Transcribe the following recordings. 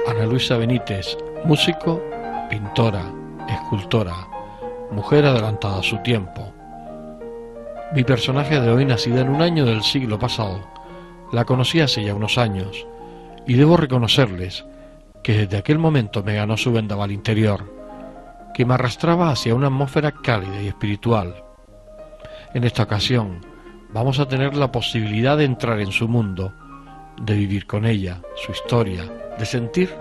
Ana Luisa Benítez, músico, pintora, escultora, mujer adelantada a su tiempo. Mi personaje de hoy, nacida en un año del siglo pasado, la conocí hace ya unos años, y debo reconocerles que desde aquel momento me ganó su vendaval interior, que me arrastraba hacia una atmósfera cálida y espiritual. En esta ocasión vamos a tener la posibilidad de entrar en su mundo, de vivir con ella, su historia, de sentir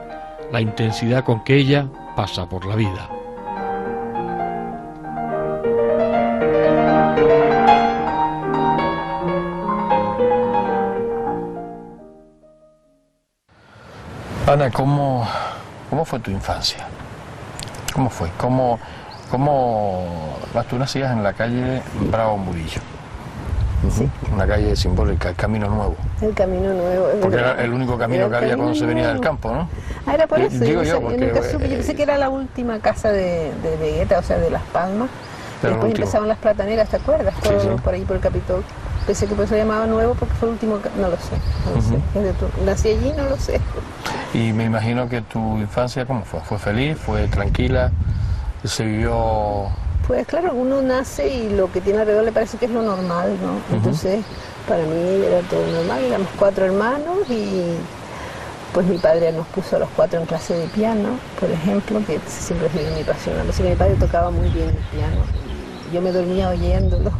la intensidad con que ella pasa por la vida. Ana, ¿cómo fue tu infancia? ¿Cómo fue? ¿Cómo tú nacías en la calle Bravo Murillo? Sí. Una calle simbólica, el Camino Nuevo. El Camino Nuevo. Porque era el único camino que había cuando se venía del campo, ¿no? Ah, era por eso. Digo yo, porque... Yo pensé que era la última casa de Vegueta, o sea, de Las Palmas. Después empezaron las plataneras, ¿te acuerdas? Todo sí. Por ahí, por el Capitol. Pensé que por eso se llamaba Nuevo, porque fue el último... No lo sé, no lo sé. Nací allí, no lo sé. Y me imagino que tu infancia, ¿cómo fue? ¿Fue feliz? ¿Fue tranquila? ¿Se vivió...? Pues claro, uno nace y lo que tiene alrededor le parece que es lo normal, ¿no? Entonces, para mí era todo normal, éramos 4 hermanos y pues mi padre nos puso a los 4 en clase de piano, por ejemplo, que siempre fue mi pasión. Así que mi padre tocaba muy bien el piano y yo me dormía oyéndolo.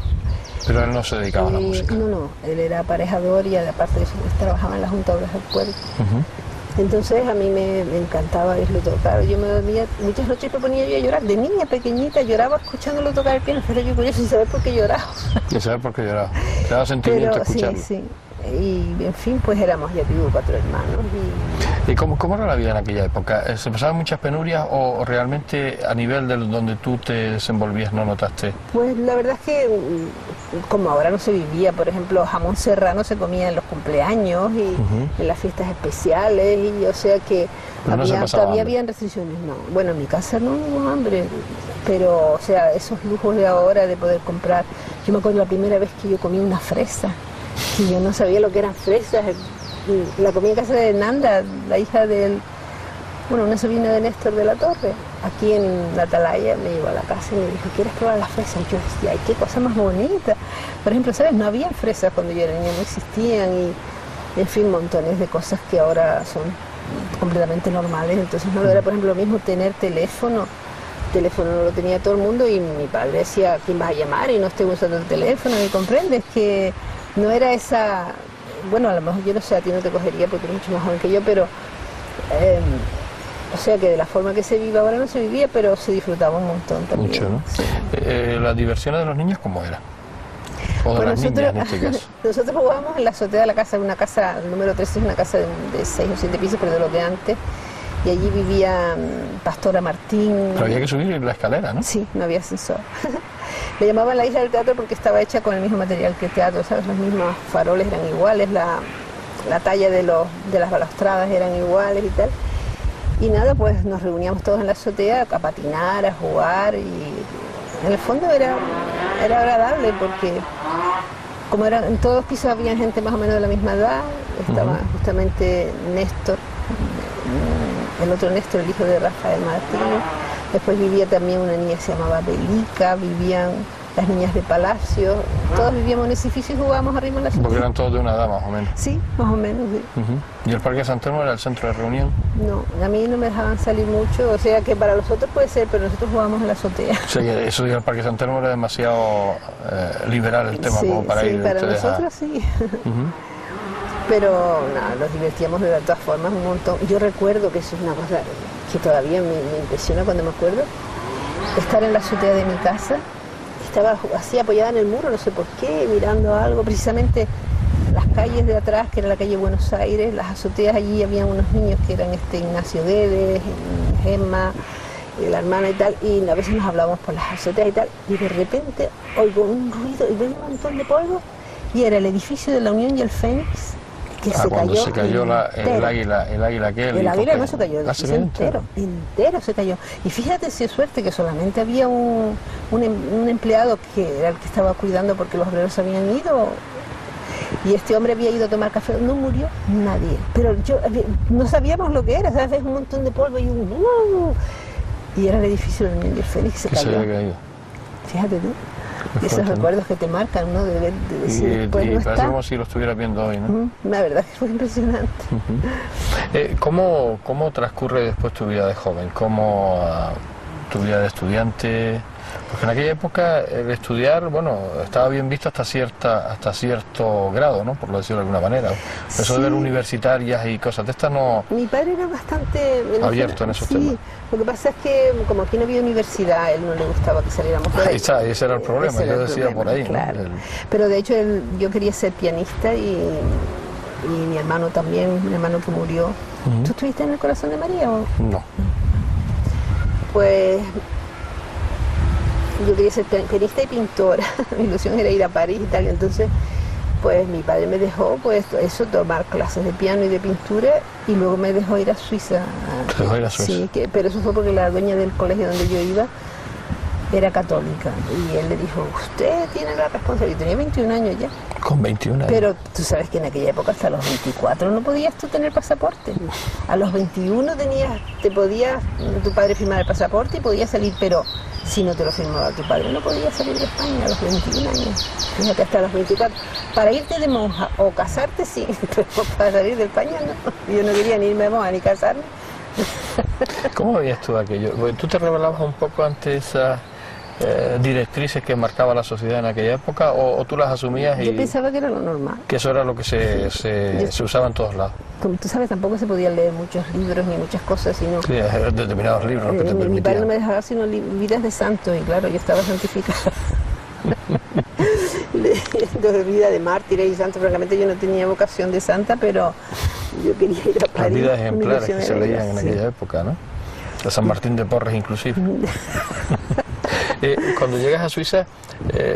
Pero él no se dedicaba a la música. No, él era aparejador y aparte de eso trabajaba en la Junta de Obras del Puerto. Entonces a mí me encantaba verlo tocar. Yo me dormía, muchas noches me ponía yo a llorar. De niña pequeñita lloraba escuchándolo tocar el piano, pero yo curioso sin saber por qué lloraba. Sin saber por qué lloraba. Te daba sentimiento escucharlo. Sí. Y en fin, pues éramos, ya digo, 4 hermanos. ¿Y cómo era la vida en aquella época? ¿Se pasaban muchas penurias o realmente a nivel de donde tú te desenvolvías no notaste? Pues la verdad es que como ahora no se vivía, por ejemplo, jamón serrano se comía en los cumpleaños y en las fiestas especiales, y o sea que todavía habían restricciones, no. Bueno, en mi casa no hubo hambre, pero o sea, esos lujos de ahora de poder comprar. Yo me acuerdo la primera vez que yo comí una fresa, y yo no sabía lo que eran fresas. La comí en casa de Nanda, la hija del, una sobrina de Néstor de la Torre, aquí en la Atalaya. Me llevó a la casa y me dijo, ¿quieres probar las fresas? Y yo decía, ay, qué cosa más bonita. Por ejemplo, ¿sabes? No había fresas cuando yo era niña, no existían, y en fin, montones de cosas que ahora son completamente normales. Entonces no era, por ejemplo, lo mismo tener teléfono no lo tenía todo el mundo, y mi padre decía, ¿quién vas a llamar? Y no estoy usando el teléfono, y comprendes que no era esa... Bueno, a lo mejor yo no sé, a ti no te cogería porque eres mucho más joven que yo, pero o sea que de la forma que se vive ahora no se vivía, pero se disfrutaba un montón también. Mucho, ¿no? Sí. ¿Las diversiones de los niños cómo eran? ¿O de las niñas en este caso? Nosotros jugábamos en la azotea de la casa, una casa, el número 13 es una casa de 6 o 7 pisos, pero de los de antes, y allí vivía Pastora Martín. Pero había que subir la escalera, ¿no? Sí, no había ascensor. Le llamaban la isla del teatro porque estaba hecha con el mismo material que el teatro, ¿sabes? Los mismos faroles eran iguales, la talla de las balaustradas eran iguales y tal. Y nada, pues nos reuníamos todos en la azotea a patinar, a jugar, y en el fondo era agradable porque como en todos los pisos había gente más o menos de la misma edad. Estaba justamente Néstor, el otro Néstor, el hijo de Rafael Martínez. Después vivía también una niña que se llamaba Belica, vivían las niñas de palacio, todos vivíamos en ese edificio y jugábamos arriba en la azotea. Porque eran todos de una edad más o menos. Sí, más o menos, sí. ¿Y el Parque San Telmo era el centro de reunión? No, a mí no me dejaban salir mucho, o sea que para los otros puede ser, pero nosotros jugábamos en la azotea. O sea que eso de el Parque San Telmo era demasiado liberal el tema, sí, como para ir para ustedes nosotros sí. Pero nada, nos divertíamos de todas formas un montón. Yo recuerdo que eso es una cosa que todavía me impresiona cuando me acuerdo, estar en la azotea de mi casa, estaba así apoyada en el muro, no sé por qué, mirando algo, precisamente las calles de atrás, que era la calle Buenos Aires, las azoteas, allí había unos niños que eran Ignacio Guedes, Gemma, la hermana y tal, y a veces nos hablábamos por las azoteas y tal, y de repente oigo un ruido y veo un montón de polvo, y era el edificio de la Unión y el Fénix, que se cuando cayó. Se cayó el águila aquel. El águila no se cayó, el edificio entero se cayó. Y fíjate si es suerte que solamente había un empleado que era el que estaba cuidando porque los obreros habían ido. Y este hombre había ido a tomar café, no murió nadie. Pero no sabíamos lo que era, ¿sabes? Un montón de polvo y y era el edificio del Niño Félix, se cayó. Se había caído. Fíjate tú. Esos recuerdos que te marcan, ¿no? De decir, pues no parece está. como si lo estuvieras viendo hoy, ¿no? La verdad que fue impresionante. ¿Cómo transcurre después tu vida de joven? ¿Cómo tu vida de estudiante? Porque en aquella época el estudiar, bueno, estaba bien visto hasta cierto grado, ¿no? Por lo decirlo de alguna manera. Eso de ver universitarias y cosas de estas no... Mi padre era bastante... abierto en esos temas. Sí, lo que pasa es que como aquí no había universidad, a él no le gustaba que saliéramos por ahí. Ahí está, ese era el problema, yo decía por ahí. Claro. ¿No? Pero de hecho yo quería ser pianista y mi hermano también, mi hermano que murió. ¿Tú estuviste en el Corazón de María o...? No. Pues... yo quería ser pianista y pintora, mi ilusión era ir a París y tal, y entonces pues mi padre me dejó pues eso, tomar clases de piano y de pintura y luego me dejó ir a Suiza. ¿Te dejó ir a Suiza? Sí, pero eso fue porque la dueña del colegio donde yo iba era católica y él le dijo, usted tiene la responsabilidad, tenía 21 años ya. Con 21 años. Pero tú sabes que en aquella época hasta los 24 no podías tú tener pasaporte. A los 21 tu padre firmar el pasaporte y podías salir, pero si no te lo firmaba tu padre no podías salir de España a los 21 años. Fíjate, hasta los 24. Para irte de monja o casarte sí, pero para salir de España no. Yo no quería ni irme de monja ni casarme. ¿Cómo veías tú aquello? ¿Tú te rebelabas un poco ante esas directrices que marcaba la sociedad en aquella época o tú las asumías y... Yo pensaba que era lo normal. Que eso era lo que se usaba en todos lados. Como tú sabes, tampoco se podían leer muchos libros ni muchas cosas, sino... Sí, determinados libros que te permitían. Mi padre no me dejaba sino vidas de santos y claro, yo estaba santificada. Leyendo vida de mártires y santos, francamente yo no tenía vocación de santa, pero yo quería ir a París. Las vidas ejemplares que se leían en aquella época, ¿no? De San Martín de Porres inclusive. Cuando llegas a Suiza,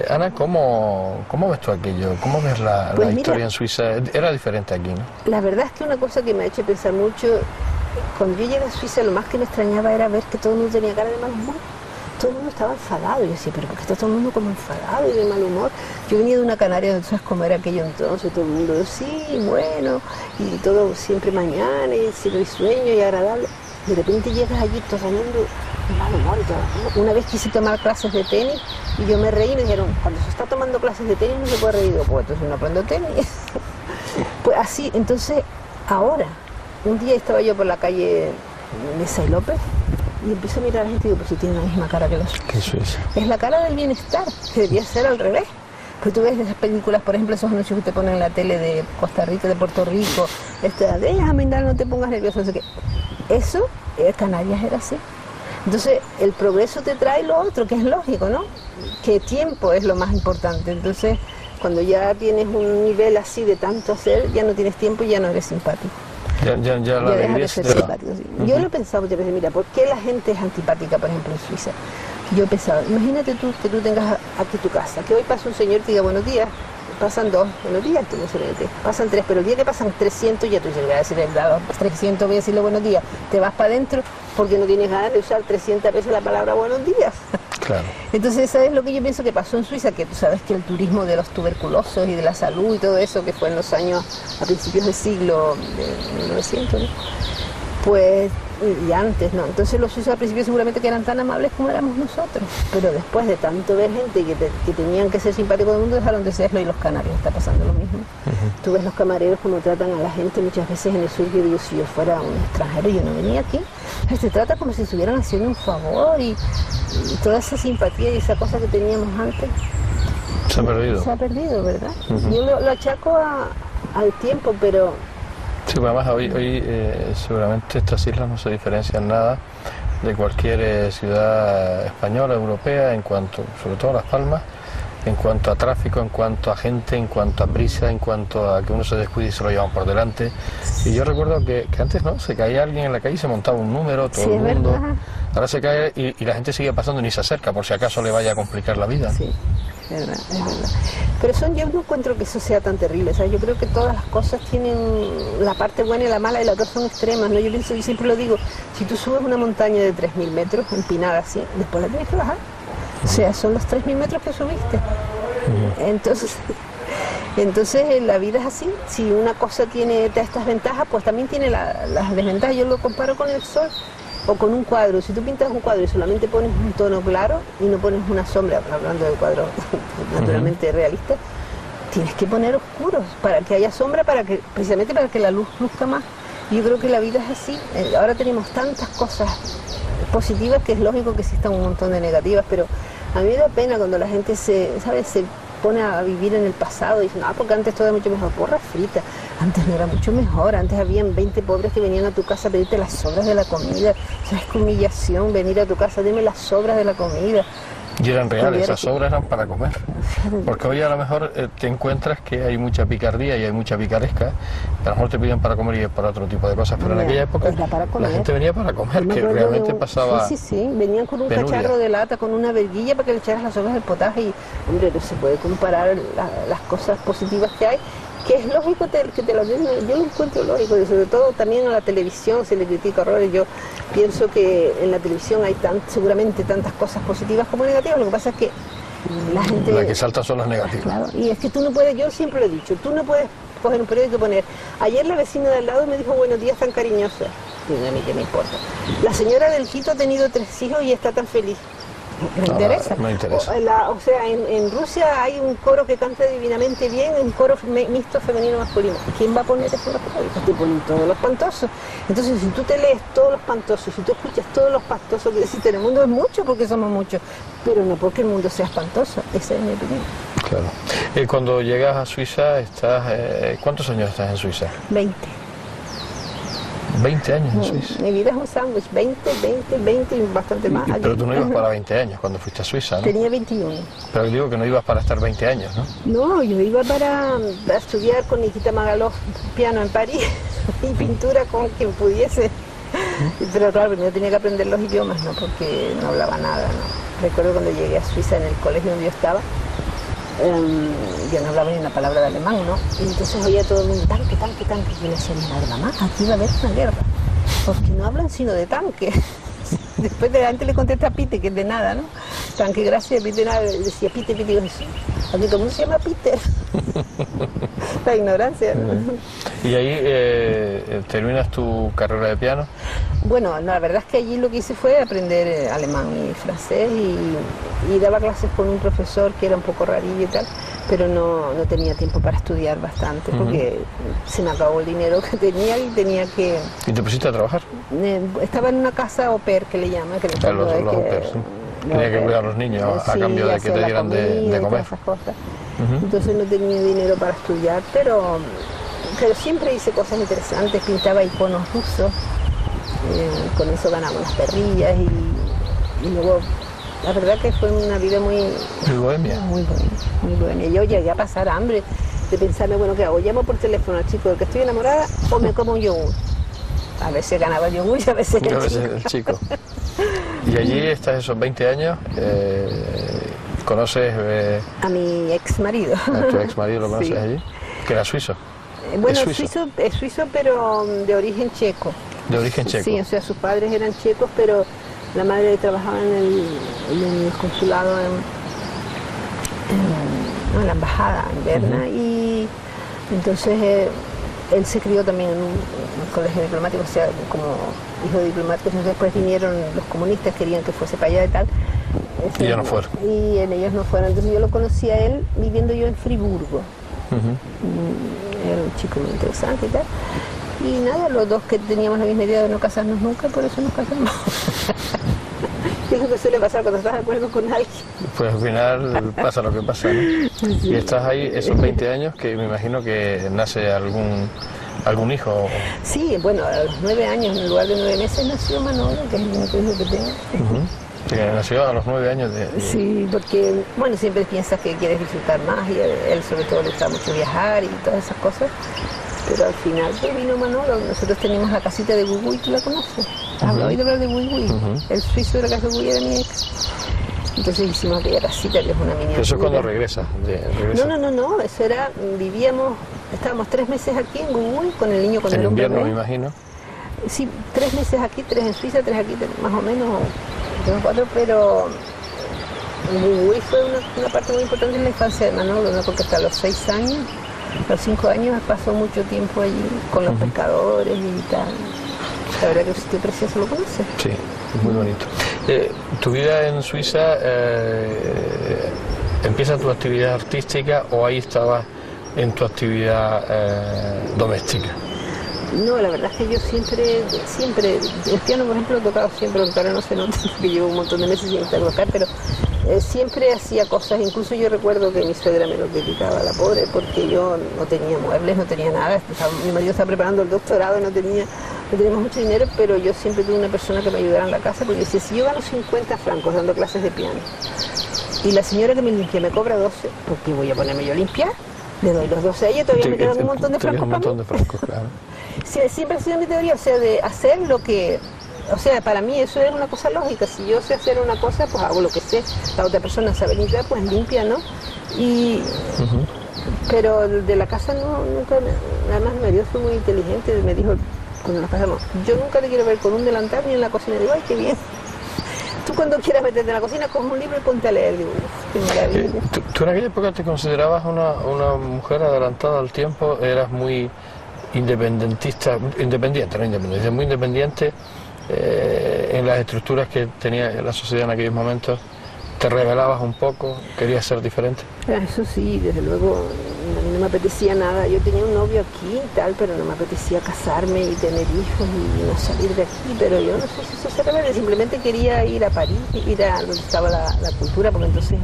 Ana, ¿cómo ves tú aquello? ¿Cómo ves la historia en Suiza? Era diferente aquí, ¿no? La verdad es que una cosa que me ha hecho pensar mucho, cuando yo llegué a Suiza lo más que me extrañaba era ver que todo el mundo tenía cara de mal humor. Todo el mundo estaba enfadado. Yo decía, pero ¿por qué está todo el mundo como enfadado y de mal humor? Yo venía de una Canaria, donde sabes cómo era aquello entonces, todo el mundo, sí, bueno, y todo siempre mañana, y risueño y agradable. De repente llegas allí todo el mundo de mal humor y todo. Una vez quise tomar clases de tenis y yo me reí y me dijeron, cuando se está tomando clases de tenis no se puede reír. Digo, pues entonces no aprendo tenis. Pues así, entonces, ahora, un día estaba yo por la calle Mesa y López y empiezo a mirar a la gente y digo, pues si tiene la misma cara que los suizos. ¿Qué Suiza? Es la cara del bienestar, que debería ser al revés. Pues tú ves esas películas, por ejemplo, esos anuncios que te ponen en la tele de Costa Rica, de Puerto Rico, déjame, no te pongas nervioso, no sé qué. Eso, Canarias era así. Entonces, el progreso te trae lo otro, que es lógico, ¿no? Que tiempo es lo más importante. Entonces, cuando ya tienes un nivel así de tanto hacer, ya no tienes tiempo y ya no eres simpático. Ya dejas de ser simpático, sí. Yo lo he pensado muchas veces, mira, ¿por qué la gente es antipática, por ejemplo, en Suiza? Yo he pensado, imagínate tú que tú tengas aquí tu casa, que hoy pasa un señor y te diga buenos días, pasan 2, buenos días, tú no sabes, pasan 3, pero el día que pasan 300 ya tú dices, voy a decir, 300 voy a decirle buenos días, te vas para adentro porque no tienes ganas de usar 300 veces la palabra buenos días. Claro. Entonces eso es lo que yo pienso que pasó en Suiza, que tú sabes que el turismo de los tuberculosos y de la salud y todo eso, que fue en los años, a principios del siglo de 1900, ¿no? Pues y antes, ¿no? Entonces los suizos al principio seguramente que eran tan amables como éramos nosotros, pero después de tanto ver gente que tenían que ser simpáticos del mundo, dejaron de serlo, y los canarios está pasando lo mismo. Tú ves los camareros como tratan a la gente muchas veces en el sur, que digo, si yo fuera un extranjero, yo no venía aquí, se trata como si estuvieran haciendo un favor, y toda esa simpatía y esa cosa que teníamos antes se ha perdido. Se ha perdido, ¿verdad? Yo lo achaco al tiempo, pero... Sí, pues además hoy seguramente estas islas no se diferencian nada de cualquier ciudad española, europea, en cuanto, sobre todo Las Palmas, en cuanto a tráfico, en cuanto a gente, en cuanto a prisa, en cuanto a que uno se descuide y se lo llevan por delante. Y yo recuerdo que antes, ¿no?, se caía alguien en la calle y se montaba un número, todo el mundo. Verdad. Ahora se cae y la gente sigue pasando y ni se acerca, por si acaso le vaya a complicar la vida. Sí, es verdad, es verdad. Pero yo no encuentro que eso sea tan terrible, ¿sabes? Yo creo que todas las cosas tienen la parte buena y la mala, y las dos son extremas, ¿no? Yo siempre lo digo, si tú subes una montaña de 3.000 metros, empinada así, después la tienes que bajar. O sea, son los 3.000 metros que subiste. Entonces la vida es así. Si una cosa tiene estas ventajas, pues también tiene las desventajas. Yo lo comparo con el sol o con un cuadro. Si tú pintas un cuadro y solamente pones un tono claro y no pones una sombra, hablando de cuadro naturalmente realista, tienes que poner oscuros para que haya sombra, precisamente para que la luz luzca más. Yo creo que la vida es así. Ahora tenemos tantas cosas positivas que es lógico que existan un montón de negativas, pero a mí me da pena cuando la gente se pone a vivir en el pasado y dice, no, porque antes todo era mucho mejor. Porra frita, antes no era mucho mejor, antes habían 20 pobres que venían a tu casa a pedirte las sobras de la comida. ¿Sabes qué humillación venir a tu casa? Dime las sobras de la comida. Y eran reales, esas sobras eran para comer. Porque hoy a lo mejor te encuentras que hay mucha picardía y hay mucha picaresca, que a lo mejor te piden para comer y es para otro tipo de cosas, pero en aquella época la gente venía para comer, que realmente pasaba... Sí, venían con un cacharro de lata, con una verguilla para que le echaras las sobras del potaje, y, hombre, no se puede comparar las cosas positivas que hay, que es lógico que te lo digan. Yo lo encuentro lógico, y sobre todo también a la televisión se le critica horrores. Yo pienso que en la televisión hay seguramente tantas cosas positivas como negativas. Lo que pasa es que la gente... La que salta son las negativas. Claro, y es que tú no puedes, yo siempre lo he dicho, tú no puedes coger un periódico y poner, ayer la vecina de al lado me dijo buenos días tan cariñosa. Y a mí qué me importa. La señora del Quito ha tenido 3 hijos y está tan feliz. Me interesa. Me interesa. O sea, en Rusia hay un coro que canta divinamente bien, un coro mixto femenino masculino. ¿Quién va a poner eso en los periódicos? Te ponen todos los pantosos. Entonces, si tú te lees todos los pantosos, si tú escuchas todos los pastosos que existen en el mundo, es mucho porque somos muchos, pero no porque el mundo sea espantoso. Esa es mi opinión. Claro. Cuando llegas a Suiza, ¿cuántos años estás en Suiza? 20. 20 años en Suiza. Mi vida es un sándwich, 20 y bastante más. Pero tú no ibas para 20 años cuando fuiste a Suiza, ¿no? Tenía 21. Pero digo que no ibas para estar 20 años, ¿no? No, yo iba para estudiar con Nikita Magalov piano en París y pintura con quien pudiese. Pero claro, primero tenía que aprender los idiomas, ¿no? Porque no hablaba nada, ¿no? Recuerdo cuando llegué a Suiza en el colegio donde yo estaba, yo no hablaba ni una palabra de alemán, ¿no? Y entonces oía todo el mundo, tanque. Y yo le decía, mamá, aquí va a haber una guerra. Porque no hablan sino de tanque. Después de antes le contesta a Pite, que es de nada, ¿no? Tanque, gracias, Pite, nada. Le decía Pite, digo, aquí todo el mundo se llama Peter. La ignorancia, ¿no? ¿Y ahí terminas tu carrera de piano? Bueno, la verdad es que allí lo que hice fue aprender alemán y francés, y daba clases con un profesor que era un poco rarillo y tal, pero no tenía tiempo para estudiar bastante porque se me acabó el dinero que tenía y tenía que... ¿Y te pusiste a trabajar? Estaba en una casa au pair, que le llaman. Que los au pairs, ¿sí? Tenía que cuidar a los niños a cambio de que te dieran de comer. Esas cosas. Entonces no tenía dinero para estudiar, pero siempre hice cosas interesantes, pintaba iconos rusos, con eso ganaba unas perrillas, y luego la verdad que fue una vida muy bohemia. Muy bohemia. Yo llegué a pasar hambre de pensarme, bueno, ¿qué hago? ¿Llamo por teléfono al chico del que estoy enamorada o me como un yogur? A veces ganaba el yogur y a veces el chico. Y allí estás esos 20 años, ¿conoces a mi ex marido? ¿A tu ex marido lo conoces allí? ¿Que era suizo? Bueno, es suizo, pero de origen checo. ¿De origen checo? Sí, o sea, sus padres eran checos, pero la madre trabajaba en el consulado en la embajada en Berna, y entonces él se crió también en un colegio diplomático, o sea, como hijo de diplomático, entonces después vinieron los comunistas, querían que fuese para allá y tal. Y ellos no fueron. Y ellos no fueron, entonces yo lo conocí a él viviendo yo en Friburgo. Era un chico muy interesante y tal. Y nada, los dos que teníamos la misma idea de no casarnos nunca, por eso nos casamos. Es lo que suele pasar cuando estás de acuerdo con alguien. Pues al final pasa lo que pasa, ¿no? Sí. Y estás ahí esos 20 años que me imagino que nace algún hijo. Sí, bueno, a los 9 años, en lugar de 9 meses, nació Manolo, que es el único hijo que tengo. Que nació a los 9 años de... Sí, porque, bueno, siempre piensas que quieres disfrutar más y él sobre todo le gusta mucho viajar y todas esas cosas. Pero al final pues vino Manolo, nosotros teníamos la casita de Gugui, ¿tú la conoces? ¿Has oído hablar de Gugui? El suizo de la casa de Gugui era mi ex. Entonces hicimos aquella casita que es una miniatura. ¿Eso es cuando regresa? No, eso era, estábamos 3 meses aquí en Gugui con el niño con el hombre. En invierno, me imagino. Sí, 3 meses aquí, 3 en Suiza, 3 aquí, más o menos, 3 o 4, pero Gugui fue una parte muy importante en la infancia de Manolo, ¿no? Porque hasta los 6 años, los 5 años pasó mucho tiempo allí con los pescadores y tal. La verdad que es un sitio precioso, ¿lo conoces? Sí, es muy bonito. ¿Tu vida en Suiza empieza tu actividad artística o ahí estabas en tu actividad doméstica? No, la verdad es que yo siempre, el piano por ejemplo lo he tocado siempre, aunque ahora no se nota porque llevo un montón de meses sin tocar, pero siempre hacía cosas, incluso yo recuerdo que mi suegra me lo criticaba, la pobre, porque yo no tenía muebles, no tenía nada, mi marido estaba preparando el doctorado, no teníamos mucho dinero, pero yo siempre tuve una persona que me ayudara en la casa, porque decía, si yo gano 50 francos dando clases de piano, y la señora que me limpia me cobra 12, ¿por qué voy a ponerme yo a limpiar? Le doy los 12 a ella, todavía me quedan un montón de francos para mí. Claro. Sí, siempre ha sido mi teoría, o sea, de hacer lo que... O sea, para mí eso es una cosa lógica. Si yo sé hacer una cosa, pues hago lo que sé. La otra persona sabe limpiar, pues limpia, ¿no? Y... Pero de la casa nunca... Además mi marido fue muy inteligente, me dijo, cuando nos casamos, yo nunca te quiero ver con un delantal ni en la cocina. Digo, ay, qué bien. Tú cuando quieras meterte en la cocina, coge un libro y ponte a leer. Digo, qué maravilla. ¿Tú en aquella época te considerabas una mujer adelantada al tiempo? ¿Eras muy independentista, muy independiente en las estructuras que tenía la sociedad en aquellos momentos? ¿Te rebelabas un poco? ¿Querías ser diferente? Eso sí, desde luego, a mí no me apetecía nada. Yo tenía un novio aquí y tal, pero no me apetecía casarme y tener hijos y no salir de aquí. Pero yo no sé si eso se rebelde, simplemente quería ir a París, ir a donde estaba la cultura, porque entonces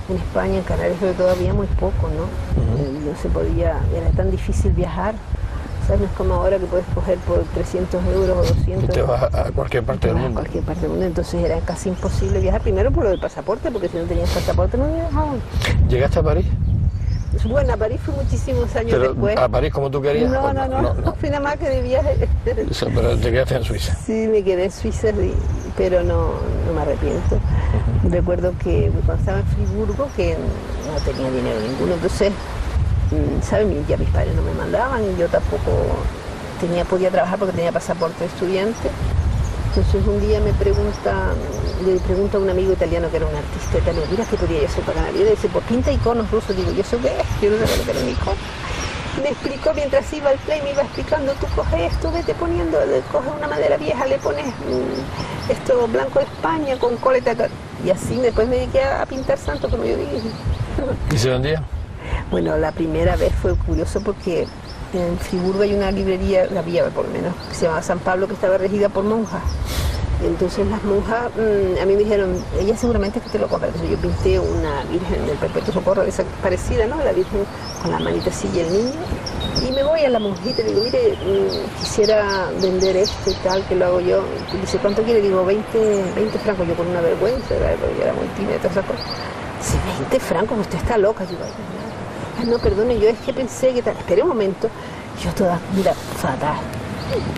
en España, en Canarias, sobre todo había muy poco, ¿no? No se podía, era tan difícil viajar. ¿Sabes? No es como ahora que puedes coger por 300 euros o 200. Y te vas a cualquier parte del mundo. A cualquier parte del mundo, entonces era casi imposible viajar. Primero por lo del pasaporte, porque si no tenías pasaporte no viajaban. ¿Llegaste a París? Bueno, a París fue muchísimos años después. ¿A París como tú querías? No, fui nada más que de viaje. Pero te quedaste en Suiza. Sí, me quedé en Suiza, pero no me arrepiento. Recuerdo que cuando estaba en Friburgo, que no tenía dinero ninguno, entonces... ¿Saben? Ya mis padres no me mandaban y yo tampoco podía trabajar porque tenía pasaporte de estudiante. Entonces un día le pregunto a un amigo italiano que era un artista italiano, mira qué podía yo hacer para ganar. Y le dice, pues pinta iconos rusos. Digo, ¿yo sé qué es? Yo no sé lo que era un icono. Me explicó mientras iba al play, me iba explicando, tú coges esto, vete poniendo, coges una madera vieja, le pones esto blanco de España con coleta. Y así después me dediqué a pintar santos, como yo dije. ¿Y se vendía? Bueno, la primera vez fue curioso porque en Friburgo hay una librería, había por lo menos, que se llamaba San Pablo, que estaba regida por monjas. Entonces las monjas a mí me dijeron, ella seguramente es que te lo compra. Entonces yo pinté una Virgen del Perpetuo Socorro, esa parecida, ¿no? La Virgen con la manita así y el niño. Y me voy a la monjita y le digo, mire, quisiera vender esto y tal, que lo hago yo. Y dice, ¿cuánto quiere? Digo, 20 francos, yo con una vergüenza, ¿verdad? Porque yo era muy tímida y todas esas cosas. Dice, 20 francos, usted está loca. Digo, no, perdone, yo es que pensé que tal. Espere un momento, yo toda, mira, fatal.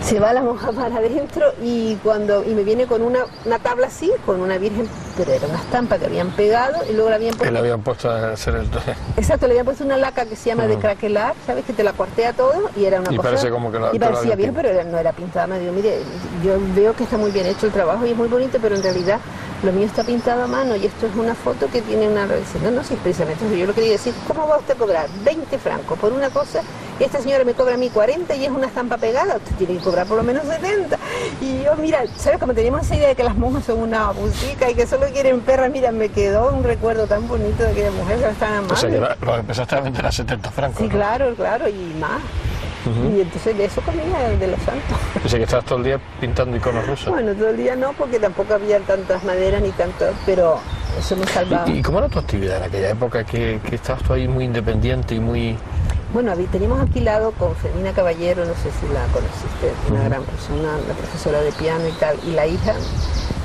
Se va la monja para adentro y me viene con una tabla así, con una virgen, pero era una estampa que habían pegado y luego la habían puesto... Le habían puesto a hacer el... Exacto, le habían puesto una laca que se llama de craquelar, ¿sabes? Que te la cuartea todo y era una cosa... Parece como que y parecía bien, pero no era pintada. Me digo, mire, yo veo que está muy bien hecho el trabajo y es muy bonito, pero en realidad lo mío está pintado a mano y esto es una foto que tiene una... No, sí, precisamente yo lo quería decir, ¿cómo va usted a cobrar 20 francos por una cosa y esta señora me cobra a mí 40 y es una estampa pegada, usted tiene que cobrar por lo menos 70. Y yo, mira, ¿sabes? Como teníamos esa idea de que las monjas son una música y que solo quieren perras, mira, me quedó un recuerdo tan bonito de aquella mujer que estaban amando. O sea, que lo empezaste a vender a 70 francos. Sí, ¿no? claro, claro, y más. Y entonces de eso comía de los santos. O sea, que estabas todo el día pintando iconos rusos. Bueno, todo el día no, porque tampoco había tantas maderas ni tantas, pero eso me salvaba. ¿Y cómo era tu actividad en aquella época que estabas tú ahí muy independiente y muy...? Bueno, teníamos alquilado con Fermina Caballero, no sé si la conociste, una gran persona, la profesora de piano y tal, y la hija,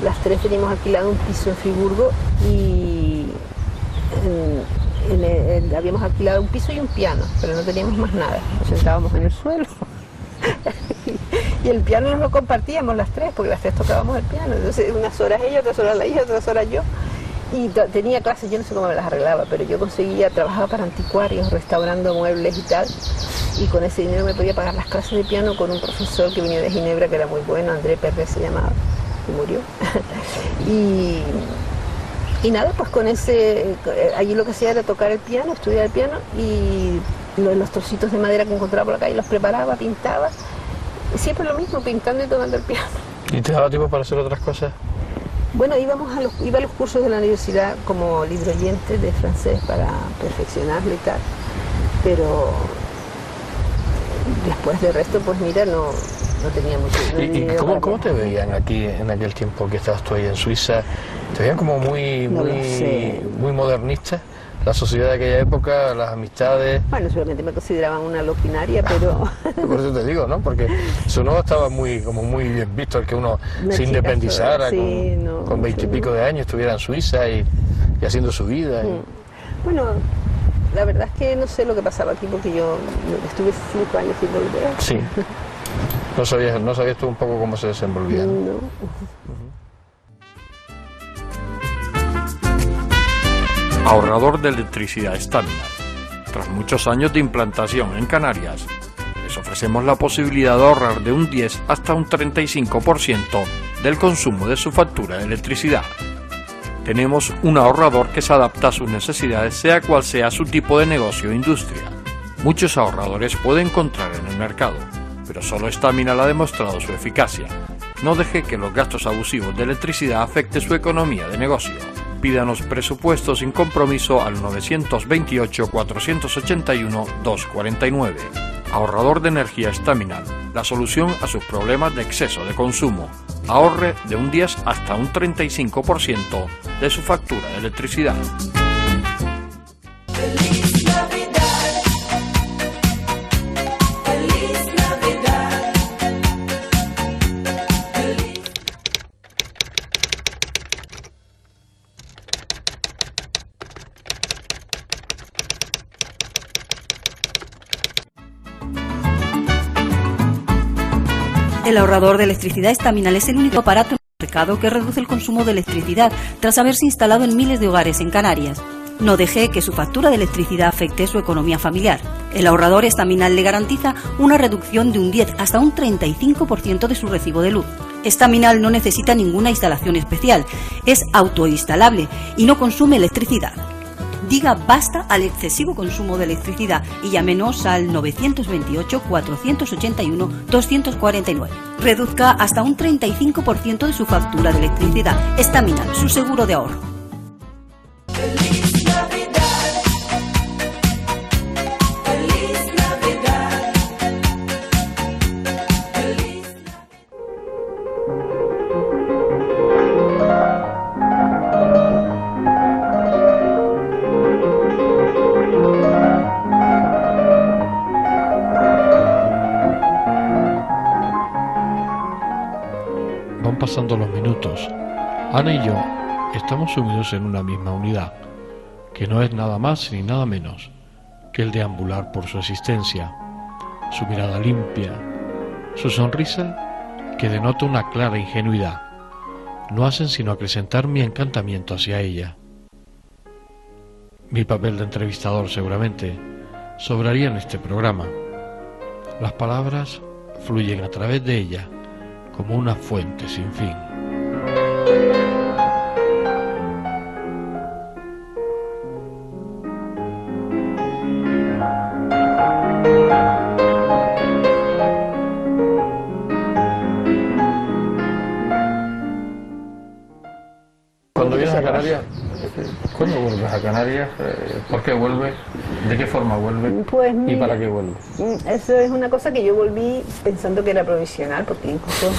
las tres teníamos alquilado un piso en Friburgo y habíamos alquilado un piso y un piano, pero no teníamos más nada, nos sentábamos en el suelo. Y el piano nos lo compartíamos las tres, porque las tres tocábamos el piano, entonces unas horas ella, otras horas la hija, otras horas yo. Y tenía clases, yo no sé cómo me las arreglaba, pero yo conseguía, trabajaba para anticuarios, restaurando muebles y tal, y con ese dinero me podía pagar las clases de piano con un profesor que venía de Ginebra, que era muy bueno, André Perret se llamaba, que murió. Y nada, pues con ese, allí lo que hacía era tocar el piano, estudiar el piano, y los trocitos de madera que encontraba por la calle los preparaba, pintaba, siempre lo mismo, pintando y tocando el piano. ¿Y te daba tiempo para hacer otras cosas? Bueno, iba a los cursos de la universidad como libro oyente de francés para perfeccionarlo y tal, pero después del resto, pues mira, no tenía mucho. ¿Y cómo te veían aquí en aquel tiempo que estabas tú ahí en Suiza? ¿Te veían como muy modernista? La sociedad de aquella época, las amistades... Bueno, seguramente me consideraban una loquinaria, pero... Por eso te digo, ¿no? Porque eso no estaba muy bien visto, el que uno se independizara con 20 y pico de años, estuviera en Suiza y haciendo su vida. Bueno, la verdad es que no sé lo que pasaba aquí, porque yo estuve 5 años sin volver. Sí. No sabías tú un poco cómo se desenvolvía, ¿no? No. Ahorrador de electricidad Staminar. Tras muchos años de implantación en Canarias, les ofrecemos la posibilidad de ahorrar de un 10 hasta un 35% del consumo de su factura de electricidad. Tenemos un ahorrador que se adapta a sus necesidades, sea cual sea su tipo de negocio o industria. Muchos ahorradores puede encontrar en el mercado, pero solo Staminar ha demostrado su eficacia. No deje que los gastos abusivos de electricidad afecte su economía de negocio. Pídanos presupuesto sin compromiso al 921-481-249. Ahorrador de energía Staminar, la solución a sus problemas de exceso de consumo. Ahorre de un 10 hasta un 35% de su factura de electricidad. El ahorrador de electricidad Staminar es el único aparato en el mercado que reduce el consumo de electricidad tras haberse instalado en miles de hogares en Canarias. No deje que su factura de electricidad afecte su economía familiar. El ahorrador Staminar le garantiza una reducción de un 10 hasta un 35% de su recibo de luz. Staminar no necesita ninguna instalación especial, es autoinstalable y no consume electricidad. Diga basta al excesivo consumo de electricidad y llámenos al 928-481-249. Reduzca hasta un 35% de su factura de electricidad. Staminar, su seguro de ahorro. Pasando los minutos, Ana y yo estamos sumidos en una misma unidad, que no es nada más ni nada menos que el deambular por su existencia, su mirada limpia, su sonrisa que denota una clara ingenuidad, no hacen sino acrecentar mi encantamiento hacia ella. Mi papel de entrevistador seguramente sobraría en este programa. Las palabras fluyen a través de ella como una fuente sin fin. Canarias, ¿cuándo vuelves a Canarias? ¿Por qué vuelves? ¿De qué forma vuelves? Pues, ¿Y para qué vuelves? Eso es una cosa que yo volví pensando que era provisional, porque incluso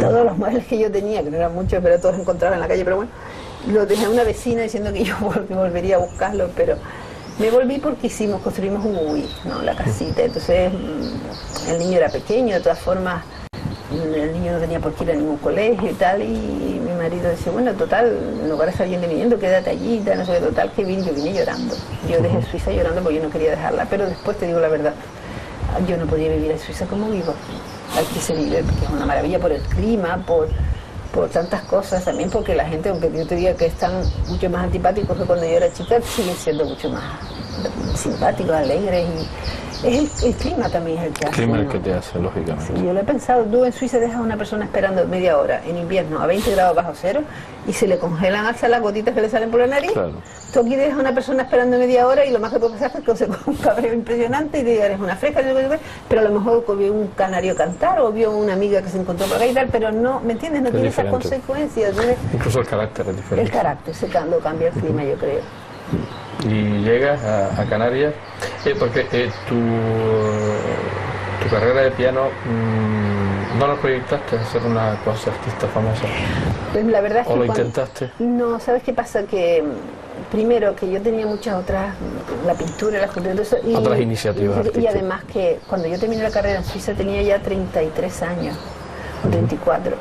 todos los muebles que yo tenía, que no eran muchos, pero todos encontraban en la calle, pero bueno, los dejé a una vecina diciendo que yo volvería a buscarlos, pero me volví porque construimos un UI, ¿no? La casita. Entonces el niño era pequeño, de todas formas el niño no tenía por qué ir a ningún colegio y tal, y mi marido decía, bueno, total, en lugar de estar yendo y viniendo, quédate allí, no sé qué, total, que yo vine llorando. Yo dejé Suiza llorando porque yo no quería dejarla, pero después te digo la verdad, yo no podía vivir en Suiza como vivo. Aquí se vive, porque es una maravilla por el clima, por tantas cosas, también porque la gente, aunque yo te diga que están mucho más antipáticos que cuando yo era chica, siguen siendo mucho más simpáticos, alegres, y es el clima también es el que hace. El clima es el que te hace, lógicamente. Sí, yo lo he pensado, tú en Suiza dejas a una persona esperando media hora en invierno a 20 grados bajo cero y se le congelan hasta las gotitas que le salen por la nariz. Claro. Tú aquí dejas a una persona esperando media hora y lo más que puede pasar es que se coge un cabreo impresionante y te diga, eres una fresca, pero a lo mejor vio un canario cantar o vio una amiga que se encontró por acá y tal, pero no, ¿me entiendes? No tiene esas consecuencias. Incluso el carácter es diferente. El carácter se cambia el clima, yo creo. Y llegas a Canarias, porque tu carrera de piano no lo proyectaste a ser una concertista famosa. Pues la verdad es que ¿O lo intentaste? No, ¿sabes qué pasa? Que primero que yo tenía muchas otras, la pintura, la escultura, otras iniciativas artísticas. Y además que cuando yo terminé la carrera en Suiza tenía ya 33 años, o 34.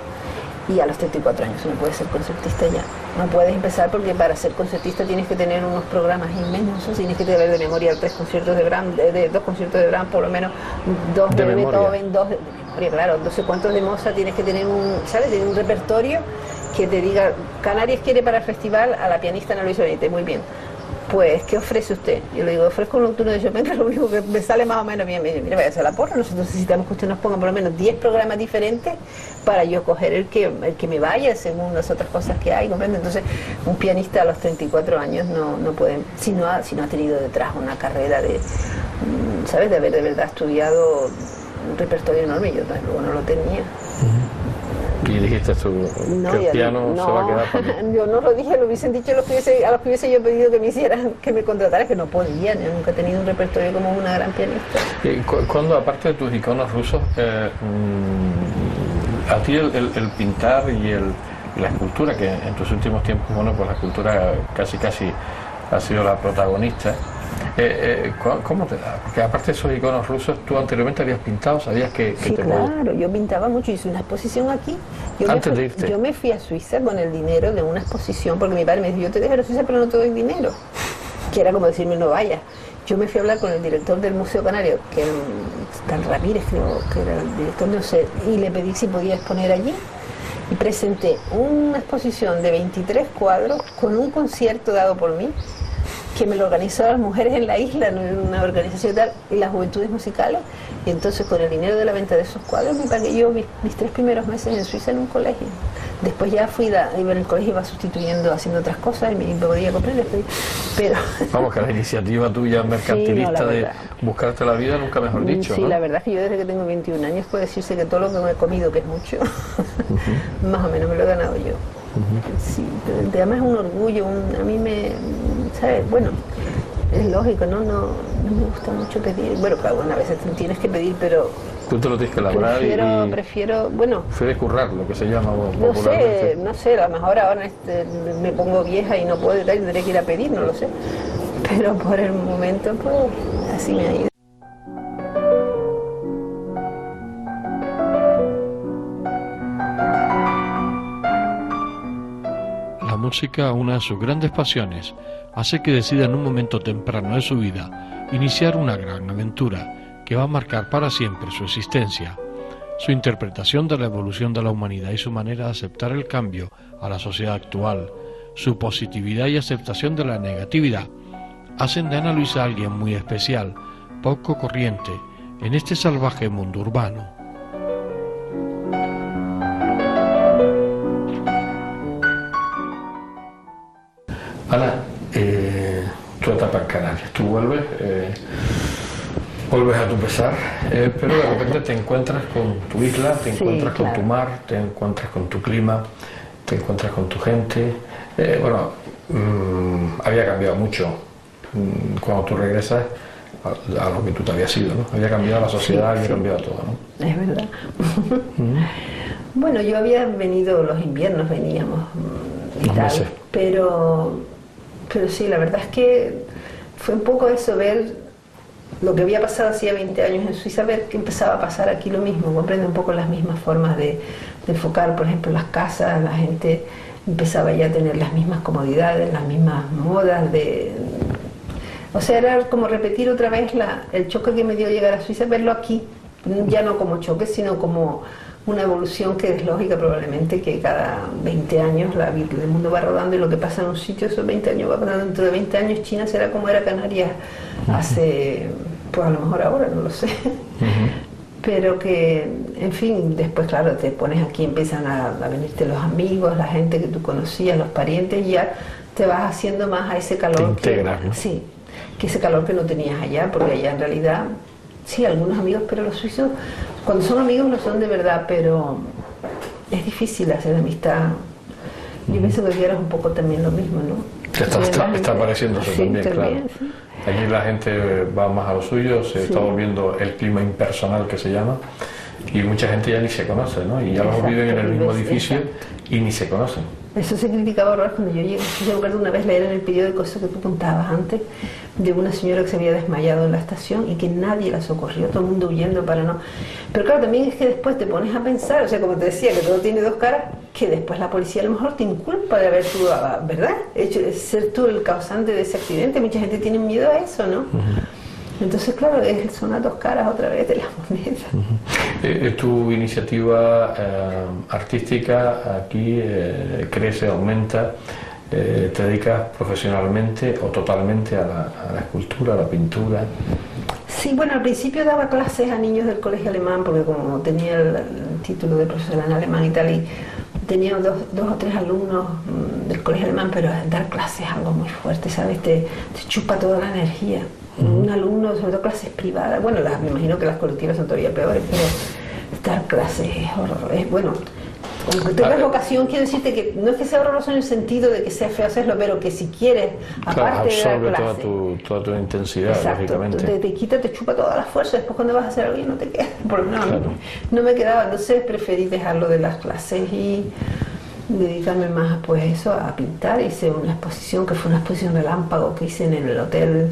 Y a los 34 años no puedes ser concertista ya. No puedes empezar porque para ser concertista tienes que tener unos programas inmensos, tienes que tener de memoria 3 conciertos de Brahms, 2 conciertos de Brahms, por lo menos 2 de Beethoven, 2 de memoria, claro, no sé cuántos de Mozart, tienes que tener un repertorio que te diga, Canarias quiere para el festival a la pianista Ana Luisa Benítez, muy bien. Pues, ¿qué ofrece usted? Yo le digo, ofrezco un nocturno de Chopin, pero lo único que me sale más o menos bien. Me dice, mira, vaya a hacer la porra, nosotros necesitamos que usted nos ponga por lo menos 10 programas diferentes para yo coger el que me vaya según las otras cosas que hay, ¿comprende? Entonces, un pianista a los 34 años no puede, si no ha tenido detrás una carrera de, ¿sabes? De haber de verdad estudiado un repertorio enorme, yo luego no lo tenía. Y dijiste tú que el piano se va a quedar para mí. Yo no lo dije, lo hubiesen dicho a los que hubiese yo pedido que me hicieran, que me contrataran, que no podían. Yo nunca he tenido un repertorio como una gran pianista. Cuando, aparte de tus iconos rusos, a ti el pintar y la escultura, que en tus últimos tiempos, bueno, pues la escultura casi ha sido la protagonista, ¿cómo te da? Porque aparte de esos iconos rusos, tú anteriormente habías pintado, sabías que sí, te claro, yo pintaba mucho, hice una exposición aquí. Antes de irte. Yo me fui a Suiza con el dinero de una exposición, porque mi padre me dijo, yo te dejo a Suiza pero no te doy dinero, que era como decirme, no vayas. Yo me fui a hablar con el director del Museo Canario, que era Dan Ramírez, creo que era el director, no sé, y le pedí si podía exponer allí. Y presenté una exposición de 23 cuadros con un concierto dado por mí, que me lo organizó las mujeres en la isla, una organización tal, y las juventudes musicales, y entonces con el dinero de la venta de esos cuadros me pagué yo mis 3 primeros meses en Suiza en un colegio. Después ya iba en el colegio, iba sustituyendo, haciendo otras cosas, y me podía comprar, pero... Vamos, que la iniciativa tuya mercantilista sí, de buscarte la vida, nunca mejor dicho, sí, ¿no? La verdad es que yo desde que tengo 21 años puedo decirse que todo lo que me he comido, que es mucho, más o menos me lo he ganado yo. Sí, pero además es un orgullo, a mí ¿sabes? Bueno, es lógico, ¿no? No me gusta mucho pedir. Bueno, claro, a veces tienes que pedir, pero... Tú te lo tienes que elaborar prefiero, bueno... Prefiero currar, lo que se llama popularmente. No sé, a lo mejor ahora me pongo vieja y no puedo y tendré que ir a pedir, no lo sé. Pero por el momento, pues, así me ha ido. La música, una de sus grandes pasiones, hace que decida en un momento temprano de su vida iniciar una gran aventura que va a marcar para siempre su existencia. Su interpretación de la evolución de la humanidad y su manera de aceptar el cambio a la sociedad actual, su positividad y aceptación de la negatividad, hacen de Ana Luisa alguien muy especial, poco corriente, en este salvaje mundo urbano. Ana, tu etapa en Canarias, tú vuelves a tu pesar, pero de repente te encuentras con tu isla, te encuentras con tu mar, te encuentras con tu clima, te encuentras con tu gente. Había cambiado mucho cuando tú regresas a lo que tú te habías ido, ¿no? Había cambiado la sociedad, había cambiado todo, ¿no? Es verdad. Bueno, yo había venido, los inviernos veníamos y tal, pero sí, la verdad es que fue un poco eso, ver lo que había pasado hacía 20 años en Suiza, ver que empezaba a pasar aquí lo mismo, comprende un poco las mismas formas de enfocar, por ejemplo, las casas, la gente empezaba ya a tener las mismas comodidades, las mismas modas o sea, era como repetir otra vez el choque que me dio llegar a Suiza, verlo aquí, ya no como choque, sino como una evolución que es lógica probablemente, que cada 20 años el mundo va rodando y lo que pasa en un sitio, esos 20 años va pasando. Dentro de 20 años China será como era Canarias hace, pues a lo mejor ahora, no lo sé. Pero que, en fin, después claro, te pones aquí, empiezan a venirte los amigos, la gente que tú conocías, los parientes, y ya te vas haciendo más a ese calor. Te integras, ¿no? Sí, que ese calor que no tenías allá, porque allá en realidad, sí, algunos amigos, pero los suizos, cuando son amigos no son de verdad, pero es difícil hacer amistad. Yo pienso que aquí eres un poco también lo mismo, ¿no? Está pareciéndose también, claro. Sí. Aquí la gente va más a lo suyo, se está volviendo el clima impersonal que se llama, y mucha gente ya ni se conoce, ¿no? Y ya los viven en el mismo edificio y ni se conocen. Eso se criticaba horror cuando yo llegué. Yo recuerdo una vez leer en el periódico eso que tú contabas antes, de una señora que se había desmayado en la estación y que nadie la socorrió, todo el mundo huyendo para no... Pero claro, también es que después te pones a pensar, o sea, como te decía, que todo tiene dos caras, que después la policía a lo mejor te inculpa de haber tú, ¿verdad?, hecho ser tú el causante de ese accidente. Mucha gente tiene miedo a eso, ¿no? Entonces, claro, son las dos caras otra vez de la moneda. Tu iniciativa artística aquí crece, aumenta, te dedicas profesionalmente o totalmente a la escultura, a la pintura. Sí, bueno, al principio daba clases a niños del colegio alemán, porque como tenía el título de profesora en alemán y tal, y tenía dos o tres alumnos del colegio alemán, pero dar clases es algo muy fuerte, ¿sabes? Te chupa toda la energía. Un alumno, sobre todo clases privadas, bueno, me imagino que las colectivas son todavía peores, pero dar clases es horroroso. Bueno, cuando tengas vocación, quiero decirte que no es que sea horroroso en el sentido de que sea feo hacerlo, pero que si quieres, aparte de dar clases, toda tu intensidad, exacto, lógicamente. Te chupa toda la fuerza, después cuando vas a hacer algo no te queda, porque no me quedaba, entonces preferí dejarlo de las clases y dedicarme más pues eso, a pintar. Hice una exposición, que fue una exposición relámpago que hice en el hotel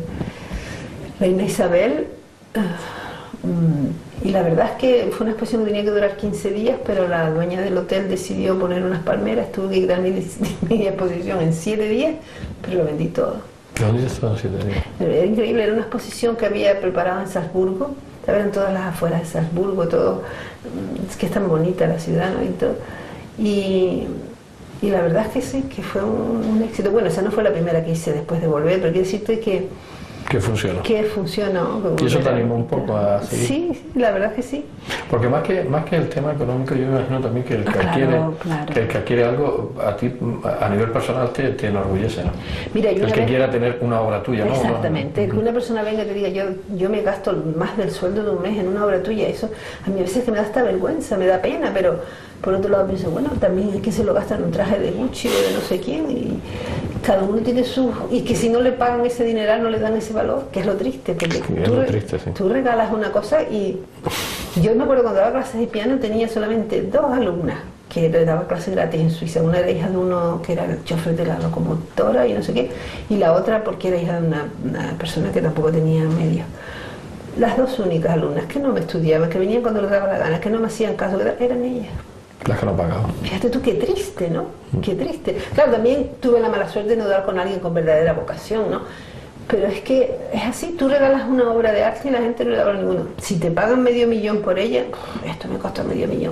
Reina Isabel, y la verdad es que fue una exposición que tenía que durar 15 días, pero la dueña del hotel decidió poner unas palmeras, tuve que quitar mi exposición en 7 días, pero lo vendí todo. ¿Dónde estaban 7 días? Era increíble, era una exposición que había preparado en Salzburgo, eran todas las afueras de Salzburgo, todo, es que es tan bonita la ciudad, ¿no? Y la verdad es que sí, que fue un éxito. Bueno, esa no fue la primera que hice después de volver, pero quiero decirte que funcionó. Que funcionó. ¿Y eso te animó un poco a seguir? Sí, la verdad es que sí. Porque más que el tema económico, yo me imagino también que el que adquiere algo, a ti a nivel personal te enorgullece, ¿no? Mira, el que quiera tener una obra tuya, ¿no? Exactamente, que una persona venga y te diga, yo me gasto más del sueldo de un mes en una obra tuya, eso a mí a veces que me da hasta vergüenza, me da pena, pero por otro lado pienso, bueno, también es que se lo gastan en un traje de Gucci o de no sé quién, y cada uno tiene y que si no le pagan ese dineral no le dan ese valor, que es lo triste, porque tú regalas una cosa. Y yo me acuerdo cuando daba clases de piano tenía solamente 2 alumnas que le daba clases gratis en Suiza. Una era hija de uno que era el chofer de la locomotora y no sé qué, y la otra porque era hija de una persona que tampoco tenía medios. Las 2 únicas alumnas que no me estudiaban, que venían cuando les daba la gana, que no me hacían caso, eran ellas. Las que no pagaban. Fíjate tú, qué triste, ¿no? Qué triste. Claro, también tuve la mala suerte de no dar con alguien con verdadera vocación, ¿no? Pero es que es así, tú regalas una obra de arte y la gente no le da valor ninguno. Si te pagan $500,000 por ella, esto me costó $500,000.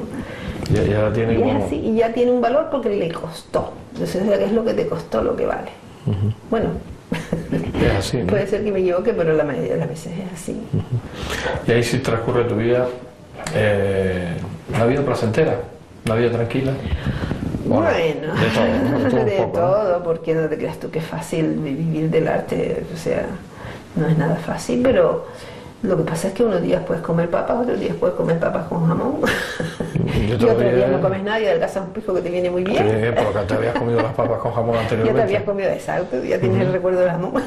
Ya la tiene y es así, y ya tiene un valor porque le costó. Entonces, ¿qué es lo que te costó lo que vale? Bueno, es así, ¿no? Puede ser que me equivoque, pero la mayoría de las veces es así. Y ahí sí transcurre tu vida, una vida placentera. ¿Una vida tranquila? Bueno, de todo, porque no te creas tú que es fácil vivir del arte, o sea, no es nada fácil, pero lo que pasa es que unos días puedes comer papas, otros días puedes comer papas con jamón, y otros días no no comes nada y adelgazas un pico que te viene muy bien. Sí, porque te habías comido las papas con jamón anteriormente. Ya te habías comido, exacto, ya tienes el recuerdo de la mamá.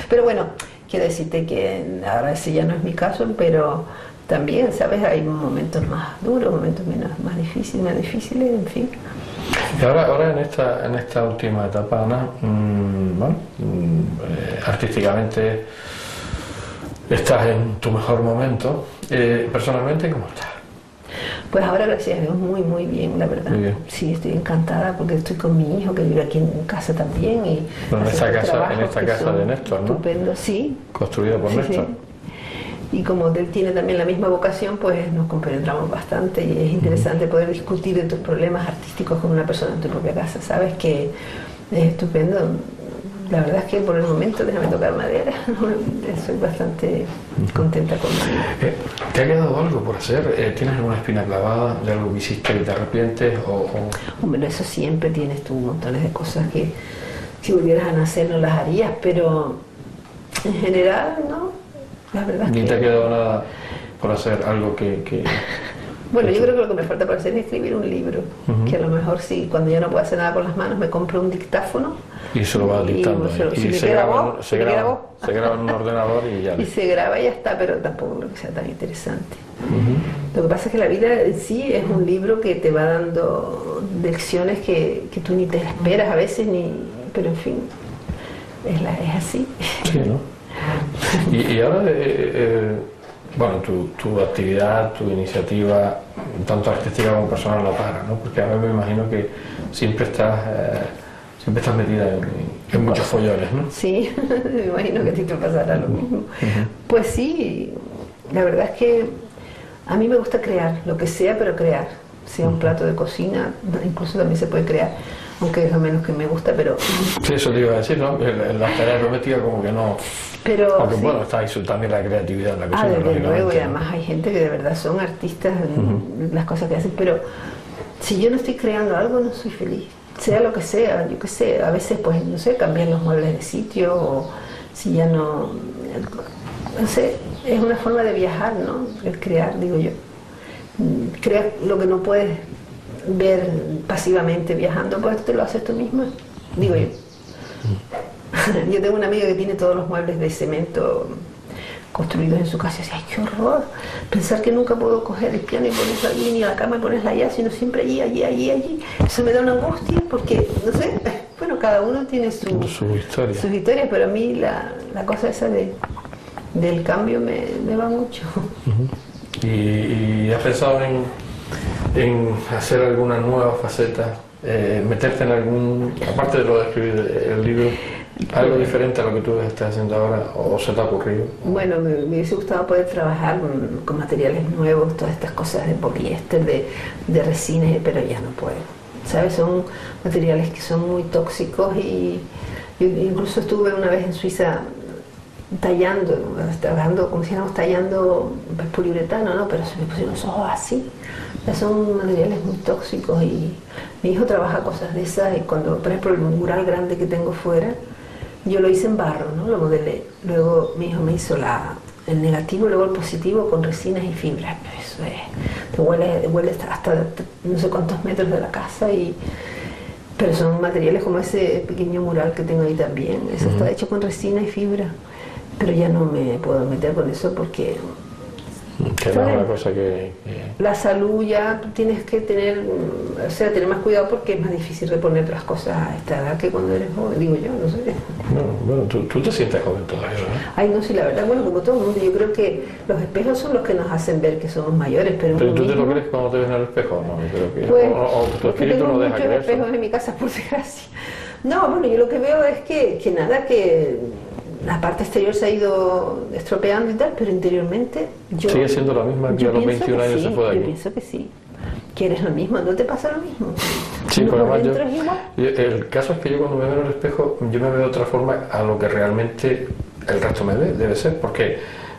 Pero bueno, quiero decirte que ahora ese ya no es mi caso, pero también, ¿sabes? Hay momentos más duros, momentos más difíciles, en fin. Y ahora en esta última etapa, Ana, artísticamente estás en tu mejor momento. Personalmente, ¿cómo estás? Pues ahora, gracias a Dios, muy bien, la verdad. Bien. Sí, estoy encantada porque estoy con mi hijo que vive aquí en casa también. Y en esta casa de Néstor, ¿no? Estupendo, sí. Construida por Néstor. Sí. Y como él tiene también la misma vocación, pues nos compenetramos bastante y es interesante poder discutir de tus problemas artísticos con una persona en tu propia casa. Sabes que es estupendo. La verdad es que por el momento, déjame tocar madera, soy bastante contenta conmigo. ¿Te ha quedado algo por hacer? ¿Tienes alguna espina clavada de algo que hiciste que te arrepientes? Hombre, eso siempre tienes tú montones de cosas que si volvieras a nacer no las harías, pero en general no. La verdad ¿Ni te ha quedado nada por hacer algo que... Bueno, yo creo que lo que me falta por hacer es escribir un libro, que a lo mejor sí, cuando ya no puedo hacer nada con las manos, me compro un dictáfono. Y se lo va dictando. Y se graba en un ordenador y ya. Y se graba y ya está, pero tampoco lo que sea tan interesante. Lo que pasa es que la vida en sí es un libro que te va dando lecciones que tú ni te esperas a veces, pero en fin, es así. Sí, ¿no? Y ahora, bueno, tu actividad, tu iniciativa, tanto artística como personal, no para, ¿no? Porque a mí me imagino que siempre estás metida en muchos follones, ¿no? Sí, me imagino que a ti te pasará lo mismo. Pues sí, la verdad es que a mí me gusta crear, lo que sea, pero crear. Sea un plato de cocina, incluso también se puede crear, aunque es lo menos que me gusta, pero... Sí, eso te iba a decir, ¿no? Las tareas domésticas como que no... Pero, aunque sí. bueno, está ahí también la creatividad en la cocina. Desde luego, y además hay gente que de verdad son artistas en las cosas que hacen, pero si yo no estoy creando algo no soy feliz, sea lo que sea, yo qué sé, a veces pues, no sé, cambiar los muebles de sitio, o si ya no sé, es una forma de viajar, ¿no? El crear, digo yo. Creas lo que no puedes ver pasivamente viajando, pues te lo haces tú misma, digo yo. Yo tengo una amiga que tiene todos los muebles de cemento construidos en su casa y dice, ¡ay, qué horror! Pensar que nunca puedo coger el piano y ponerlo allí, ni la cama y ponerla allá, sino siempre allí. Eso me da una angustia porque, no sé, bueno, cada uno tiene sus historias, pero a mí la cosa esa del cambio me va mucho. ¿Y has pensado en hacer alguna nueva faceta? ¿Meterte en algún, aparte de lo de escribir el libro, algo diferente a lo que tú estás haciendo ahora, o se te ha ocurrido? Bueno, me hubiese gustado poder trabajar con materiales nuevos, todas estas cosas de poliéster, de resines, pero ya no puedo. ¿Sabes? Son materiales que son muy tóxicos y incluso estuve una vez en Suiza trabajando, como si éramos tallando poliuretano, ¿no? Pero se me pusieron los ojos así. Son materiales muy tóxicos y mi hijo trabaja cosas de esas y cuando, por ejemplo, el mural grande que tengo fuera, yo lo hice en barro, ¿no? Lo modelé. Luego mi hijo me hizo el negativo, luego el positivo con resinas y fibras. Eso es, te huele hasta no sé cuántos metros de la casa pero son materiales como ese pequeño mural que tengo ahí también. Eso está hecho con resina y fibra. Pero ya no me puedo meter con eso porque... Que no es una cosa que... La salud ya tienes que tener más cuidado porque es más difícil reponer las cosas a esta edad que cuando eres joven, digo yo, no sé. Bueno, tú te sientes joven todavía, ¿no? Ay, no, sí, la verdad, bueno, como todo el mundo, yo creo que los espejos son los que nos hacen ver que somos mayores, pero tú te lo crees cuando te ves en el espejo, ¿no? Creo que... Pues, o tu espíritu no deja creer. Tengo muchos espejos en mi casa, por desgracia. No, bueno, yo lo que veo es que nada, que... La parte exterior se ha ido estropeando y tal, pero interiormente yo... ¿Sigue siendo la misma que a los 21 años sí, se fue de aquí? Yo pienso que sí. Que eres lo mismo, ¿no te pasa lo mismo? Sí, pero además el caso es que yo cuando me veo en el espejo, yo me veo de otra forma a lo que realmente el resto me ve, debe ser, porque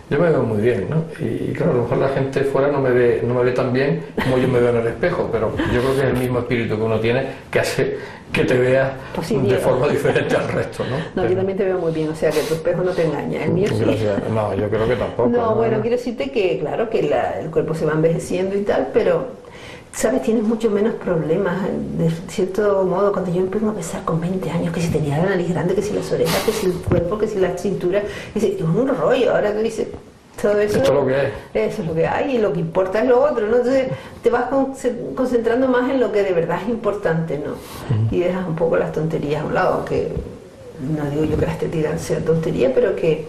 yo me veo muy bien, ¿no? Y claro, a lo mejor la gente fuera no me ve tan bien como yo me veo en el espejo, pero yo creo que es el mismo espíritu que uno tiene que hace que te veas de forma diferente al resto, ¿no? No, yo también te veo muy bien, o sea que tu espejo no te engaña, el mío sí. No, yo creo que tampoco. No, bueno, quiero decirte que claro que el cuerpo se va envejeciendo y tal, pero sabes, tienes mucho menos problemas, de cierto modo. Cuando yo empiezo a pensar con 20 años que si tenía la nariz grande, que si las orejas, que si el cuerpo, que si la cintura, es un rollo. Ahora tú dices, todo eso, esto es lo que hay. Eso es lo que hay, y lo que importa es lo otro, ¿no? Entonces te vas concentrando más en lo que de verdad es importante, ¿no? Y dejas un poco las tonterías a un lado, aunque no digo yo que la estética sea tontería, pero que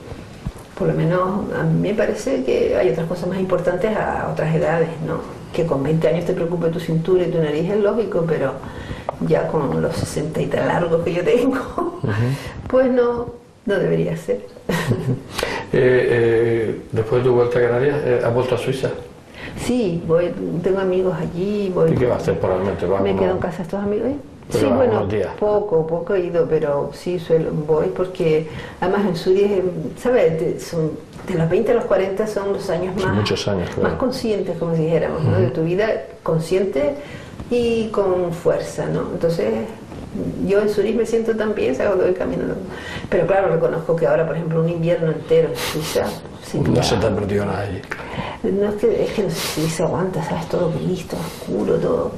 por lo menos a mí me parece que hay otras cosas más importantes a otras edades, ¿no? Que con 20 años te preocupe tu cintura y tu nariz es lógico, pero ya con los 60 y tan largos que yo tengo, pues no debería ser. Después de tu vuelta a Canarias, ¿has vuelto a Suiza? Sí, tengo amigos allí. ¿Y qué vas a hacer probablemente? Me quedo en casa de estos amigos. Sí, bueno, poco he ido, pero sí voy porque además en Zurich, ¿sabes? De los 20 a los 40 son los años más, muchos años, claro, más conscientes, como si dijéramos, ¿no? De tu vida, consciente y con fuerza, ¿no? Entonces, yo en Zurich me siento tan bien, ¿sabes? Cuando voy caminando. Pero claro, reconozco que ahora, por ejemplo, un invierno entero en Suiza... no se te ha perdido nada allí. No, es que no sé si se aguanta, ¿sabes? Todo listo, oscuro, todo...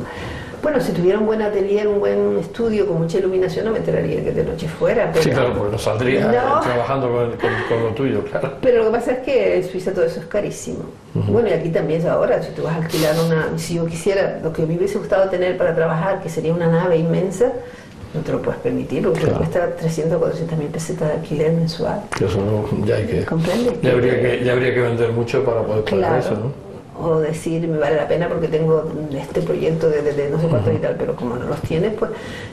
Bueno, si tuviera un buen atelier, un buen estudio con mucha iluminación, no me enteraría que de noche fuera. Pero... Sí, claro, porque no saldría trabajando con lo tuyo, claro. Pero lo que pasa es que en Suiza todo eso es carísimo. Bueno, y aquí también es ahora, si tú vas a alquilar si yo quisiera, lo que a mí me hubiese gustado tener para trabajar, que sería una nave inmensa, no te lo puedes permitir, porque te cuesta 300 o 400 mil pesetas de alquiler mensual. Eso no, ya hay que... ¿Comprendes? Ya habría que vender mucho para poder pagar eso, ¿no? O decir, me vale la pena porque tengo este proyecto de no sé cuántos y tal, pero como no los tienes, pues...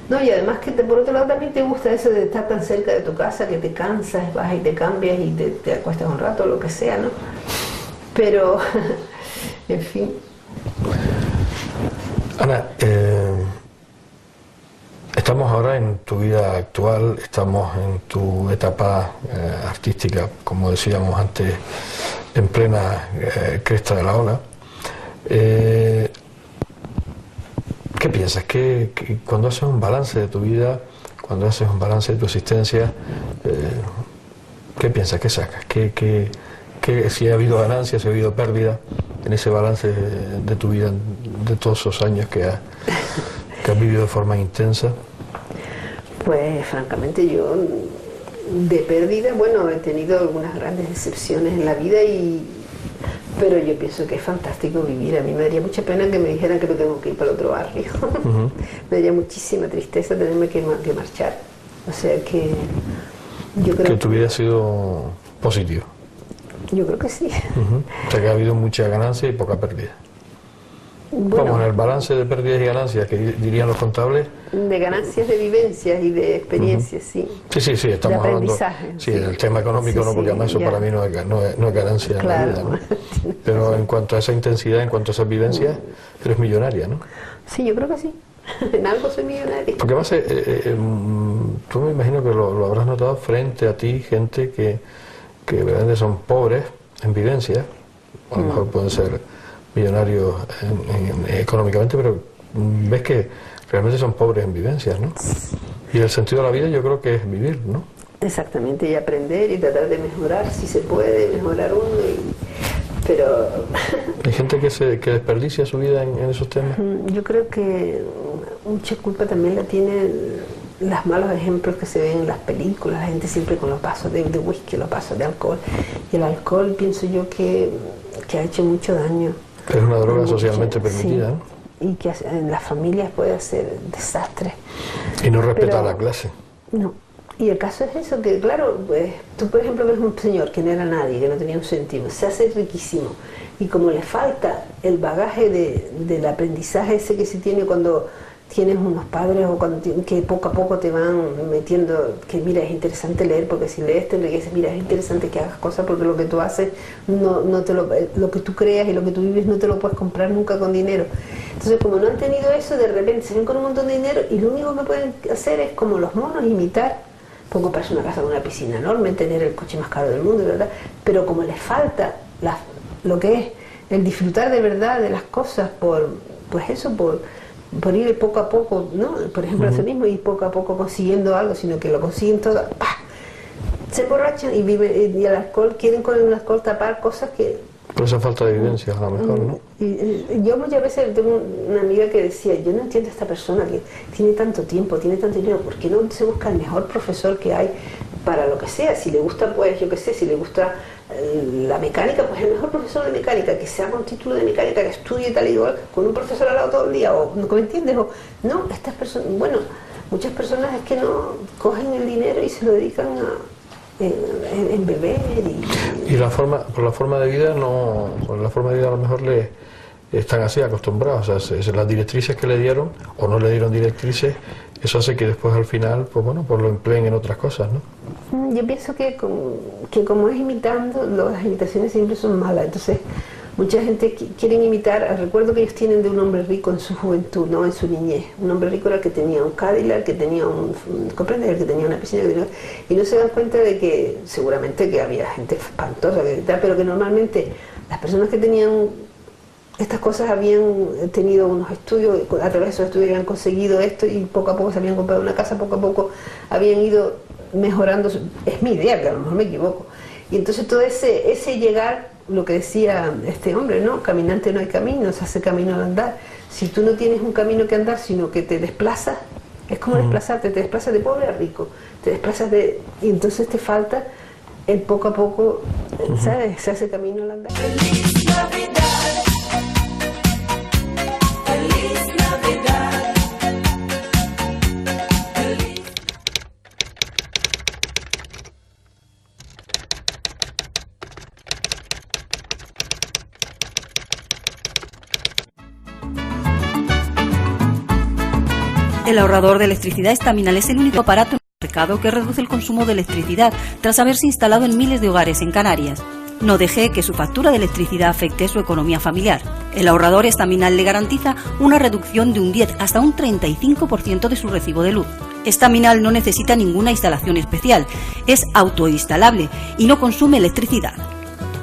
No, y además que por otro lado también te gusta eso de estar tan cerca de tu casa, que te cansas, vas y te cambias y te acuestas un rato, lo que sea, ¿no? Pero, en fin. Ana, estamos ahora en tu vida actual, estamos en tu etapa artística, como decíamos antes, en plena cresta de la ola. ¿Qué piensas? Que cuando haces un balance de tu vida, cuando haces un balance de tu existencia, ¿qué piensas? ¿Qué sacas? Si ha habido ganancias, si ha habido pérdida en ese balance de tu vida, de todos esos años que has vivido de forma intensa? Pues francamente yo de pérdida, bueno, he tenido algunas grandes decepciones en la vida, pero yo pienso que es fantástico vivir. A mí me daría mucha pena que me dijeran que me tengo que ir para el otro barrio. Me daría muchísima tristeza tenerme que marchar. O sea que yo creo que tu vida ha sido positiva. Yo creo que sí. O sea que ha habido mucha ganancia y poca pérdida. Bueno, vamos, en el balance de pérdidas y ganancias que dirían los contables. De ganancias, de vivencias y de experiencias, sí. Sí, estamos hablando. Sí, el tema económico no, porque además eso para mí no es ganancia en la vida, ¿no? Pero en cuanto a esa intensidad, en cuanto a esas vivencias, eres millonaria, ¿no? Sí, yo creo que sí. En algo soy millonaria. Porque además, tú me imagino que lo habrás notado frente a ti, gente que realmente son pobres en vivencias, a lo mejor pueden ser millonarios económicamente, pero ves que realmente son pobres en vivencias, ¿no? Y el sentido de la vida yo creo que es vivir, ¿no? Exactamente, y aprender y tratar de mejorar, si se puede mejorar uno, pero... ¿Hay gente que desperdicia su vida en esos temas? Yo creo que mucha culpa también la tienen los malos ejemplos que se ven en las películas, la gente siempre con los vasos de whisky, los vasos de alcohol, y el alcohol pienso yo que ha hecho mucho daño. Es una droga socialmente permitida, sí, ¿no? Y que en las familias puede hacer desastres. Y no respeta a la clase. No. Y el caso es eso, que claro, pues, tú por ejemplo ves un señor que no era nadie, que no tenía un céntimo, se hace riquísimo, y como le falta el bagaje del aprendizaje ese que se tiene cuando tienes unos padres o cuando que poco a poco te van metiendo que mira, es interesante leer porque si lees te enriqueces, mira, es interesante que hagas cosas porque lo que tú haces lo que tú creas y lo que tú vives no te lo puedes comprar nunca con dinero. Entonces como no han tenido eso, de repente se ven con un montón de dinero y lo único que pueden hacer es como los monos, imitar, pues comprarse una casa con una piscina enorme, tener el coche más caro del mundo, ¿verdad? Pero como les falta lo que es el disfrutar de verdad de las cosas por ir poco a poco, ¿no? Por ejemplo, eso mismo, ir poco a poco consiguiendo algo, sino que lo consiguen todo, ¡pah! Se emborrachan y el alcohol, quieren con el alcohol tapar cosas que Por esa falta de evidencia, a lo mejor, ¿no? Yo muchas veces tengo una amiga que decía, yo no entiendo a esta persona que tiene tanto tiempo, tiene tanto dinero, ¿por qué no se busca el mejor profesor que hay para lo que sea? Si le gusta, pues yo qué sé, si le gusta la mecánica, pues el mejor profesor de mecánica, que sea con título de mecánica, que estudie tal y igual, con un profesor al lado todo el día, o ¿me entiendes? O, no, estas personas, bueno, muchas personas es que no cogen el dinero y se lo dedican en beber y la forma de vida no, por la forma de vida a lo mejor le están así acostumbrados, o sea, las directrices que le dieron o no le dieron directrices, eso hace que después al final, pues bueno, pues lo empleen en otras cosas, ¿no? Yo pienso que como es imitando, las imitaciones siempre son malas, entonces mucha gente quiere imitar. Recuerdo que ellos tienen de un hombre rico en su juventud, no en su niñez. Un hombre rico era el que tenía un Cadillac, que tenía ¿comprendes? El que tenía una piscina, y no se dan cuenta de que seguramente que había gente espantosa, pero que normalmente las personas que tenían estas cosas habían tenido unos estudios, a través de esos estudios habían conseguido esto y poco a poco se habían comprado una casa, poco a poco habían ido mejorando. Es mi idea, que a lo mejor me equivoco. Y entonces todo ese llegar, lo que decía este hombre, ¿no? Caminante no hay camino, se hace camino al andar. Si tú no tienes un camino que andar, sino que te desplazas, es como desplazarte, te desplazas de pobre a rico, te desplazas y entonces te falta el poco a poco, ¿sabes? Se hace camino al andar. ¡Feliz Navidad! ¡Feliz Navidad! El ahorrador de electricidad Estaminal es el único aparato en el mercado que reduce el consumo de electricidad tras haberse instalado en miles de hogares en Canarias. No deje que su factura de electricidad afecte su economía familiar. El ahorrador Estaminal le garantiza una reducción de un 10 hasta un 35% de su recibo de luz. Estaminal no necesita ninguna instalación especial, es autoinstalable y no consume electricidad.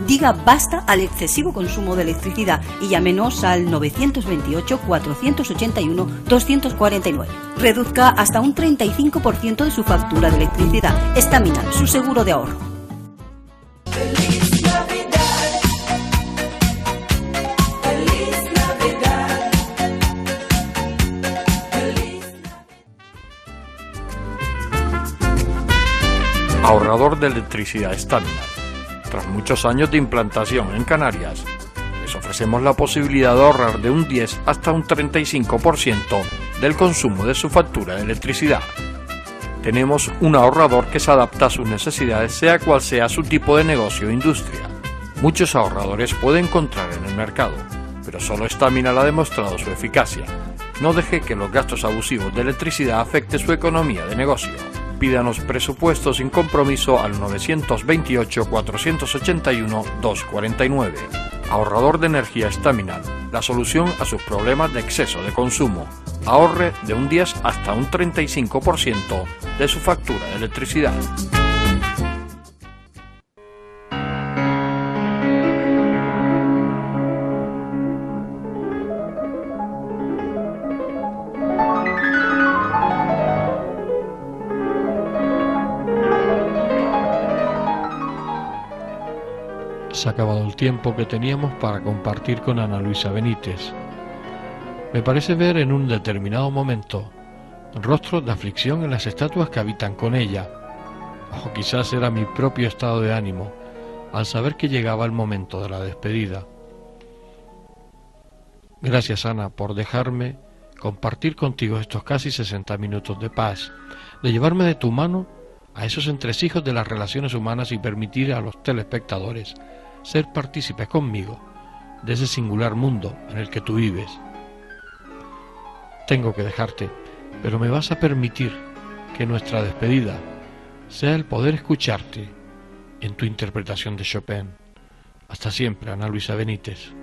Diga basta al excesivo consumo de electricidad y llámenos al 928-481-249. Reduzca hasta un 35% de su factura de electricidad. Estaminal, su seguro de ahorro. ¡Feliz Navidad! ¡Feliz Navidad! ¡Feliz Navidad! Ahorrador de electricidad Estaminal. Tras muchos años de implantación en Canarias, les ofrecemos la posibilidad de ahorrar de un 10 hasta un 35% del consumo de su factura de electricidad. Tenemos un ahorrador que se adapta a sus necesidades, sea cual sea su tipo de negocio o industria. Muchos ahorradores puede encontrar en el mercado, pero solo Estaminal ha demostrado su eficacia. No deje que los gastos abusivos de electricidad afecten su economía de negocio. Pídanos presupuesto sin compromiso al 928-481-249. Ahorrador de energía Estaminal, la solución a sus problemas de exceso de consumo. Ahorre de un 10 hasta un 35% de su factura de electricidad. Se ha acabado el tiempo que teníamos para compartir con Ana Luisa Benítez. Me parece ver en un determinado momento rostros de aflicción en las estatuas que habitan con ella, o quizás era mi propio estado de ánimo al saber que llegaba el momento de la despedida. Gracias, Ana, por dejarme compartir contigo estos casi 60 minutos de paz, de llevarme de tu mano a esos entresijos de las relaciones humanas y permitir a los telespectadores ser partícipes conmigo de ese singular mundo en el que tú vives. Tengo que dejarte, pero me vas a permitir que nuestra despedida sea el poder escucharte en tu interpretación de Chopin. Hasta siempre, Ana Luisa Benítez.